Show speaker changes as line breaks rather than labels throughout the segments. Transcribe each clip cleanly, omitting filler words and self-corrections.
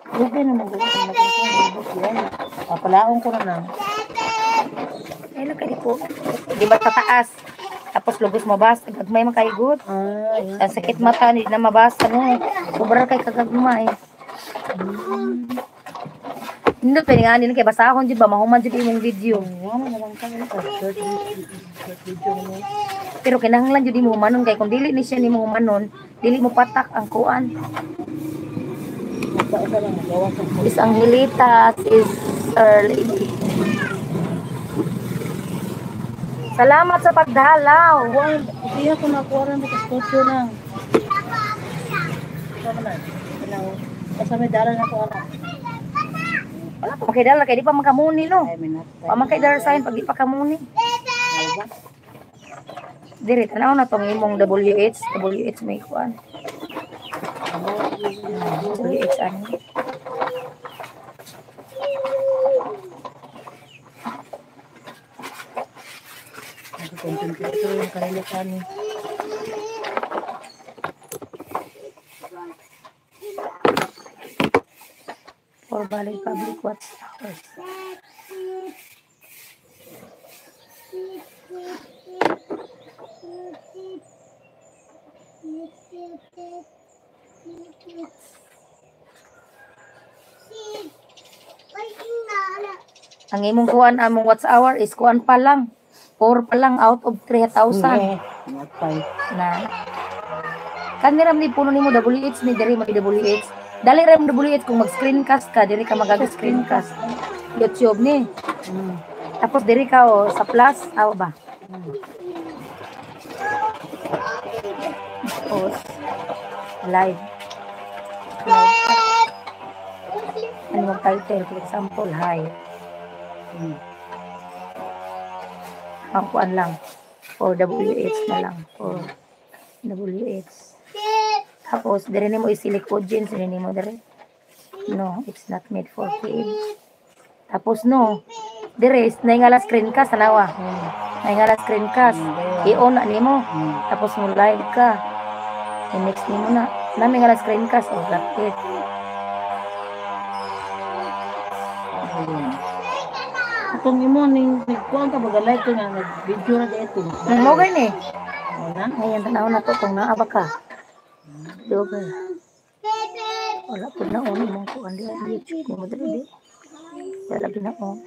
Okay na mag-ibot yan. Papalaong ko na lang.
Ay, lagay po. Di ba tataas? Tapos lugos mabas. Gagmay makaigot. Ang sakit mata, hindi na mabas. Ano, sobra kay kagagmay. Hindi, pwede nga din kay basa akong di ba? Mahuman di yung video. Pero kinahanglan di mo humanon kay kung dili ni siya ni mo humanon, dili mo patak ang kuan. Is Angelita, is Lady. Salamat sa pagdalaw.
Hindi ako nakuha rin sa studio na. Kasi may dala na ko anak.
Wala pa makidala kay di pa makamuni no. Pa makidala sa pag di pa kamuni. Diri tanaw na tong imong WH may kuan. WH ano.
Content ito yung kanila kani.
For Bali Public Watchtowers. Ang imong kuan among watch hour is kuan pa lang. 4 pa lang out of 3,000. Na. Kaniram ni puno nimo WH ni diri mag WH. Dali ram WH kung mag-screencast ka, diri ka mag-screencast. YouTube ni. Tapos diri ka sa plus, aw ba? Tapos live. Ano yung title? For example, hi. Ang kuan lang. For WH na lang. For WH. Tapos, dire nimo i-select audience. Dire nimo dire. No, it's not made for kids. Tapos, no. Dire, naingala screencast. Tanawa. Naingala screencast. I-on na nimo. Tapos, mo live ka. I-next nimo na. Naingala screencast. Oh, that's it.
Itong imo ning kuan ka bagalay ko nga nag-video na dito.
Mo gani.
Wala.
Ngayon tanaw na to kung naaba ka. Dobe. Wala po na on mong kuan di YouTube mo dali. Wala lagi na on.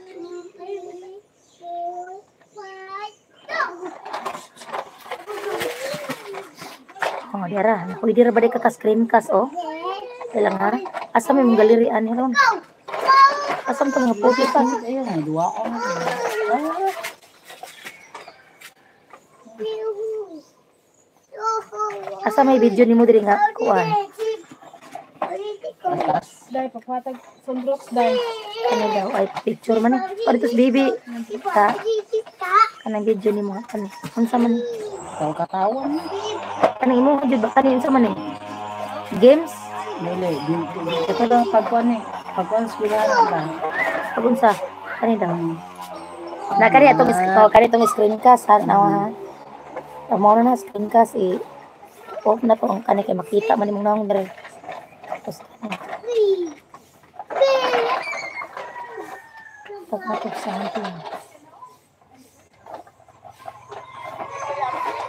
Oh, dira. Nakuy dira ba ka screencast oh? Kailang ha? Asa may mong galerian ni ron? Asam to mga puti pa.
Ayun, ay duwaon.
Asa may video nimo diri nga kuan?
Dai papatag sunrox dai.
Ano daw ay picture man eh. Paritos baby. Ka. Kanang video nimo kan. Unsa man?
Taw katawan.
Kanang imo jud ba kanin unsa man eh? Games?
Dili, ito lang pagkuan eh. Pagkuan sila na.
Pagunsa? Kani daw. Na kani atong screencast ha nawa. Amo na screencast off na to kani kay makita man imong naong dire. Tapos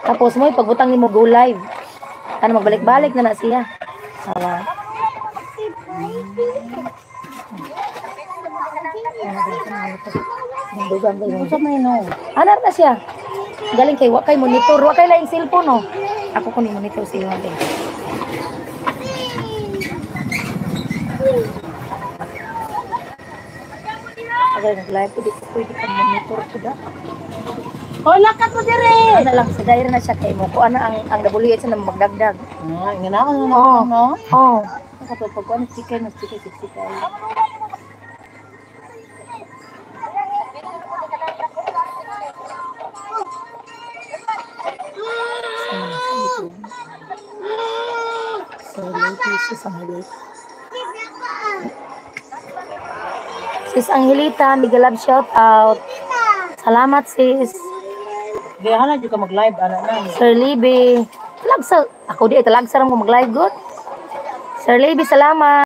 tapos mo pagbutang nimo go live. Ano magbalik-balik na siya. Sawa.
Unsa may no?
Anar na siya. Galing kay wa kay monitor, wa kay laing cellphone no. Ako ko ni monitor sa iyo din. Agad nag-live ko dito pwede ka monitor ko da.
Oh, lakat mo dire.
Ano lang sa daira na siya kay mo ko ana ang WH na magdagdag.
Ah, ingana ko no.
Oh.
Kapag pagkuan chicken, chicken.
Sis Angelita, mega love shout out. Salamat sis.
Gaya na juga mag-live ana na.
Sir Libby. Talagsa. Ako di talagsa ra mo mag-live good. Sir Libby, salamat.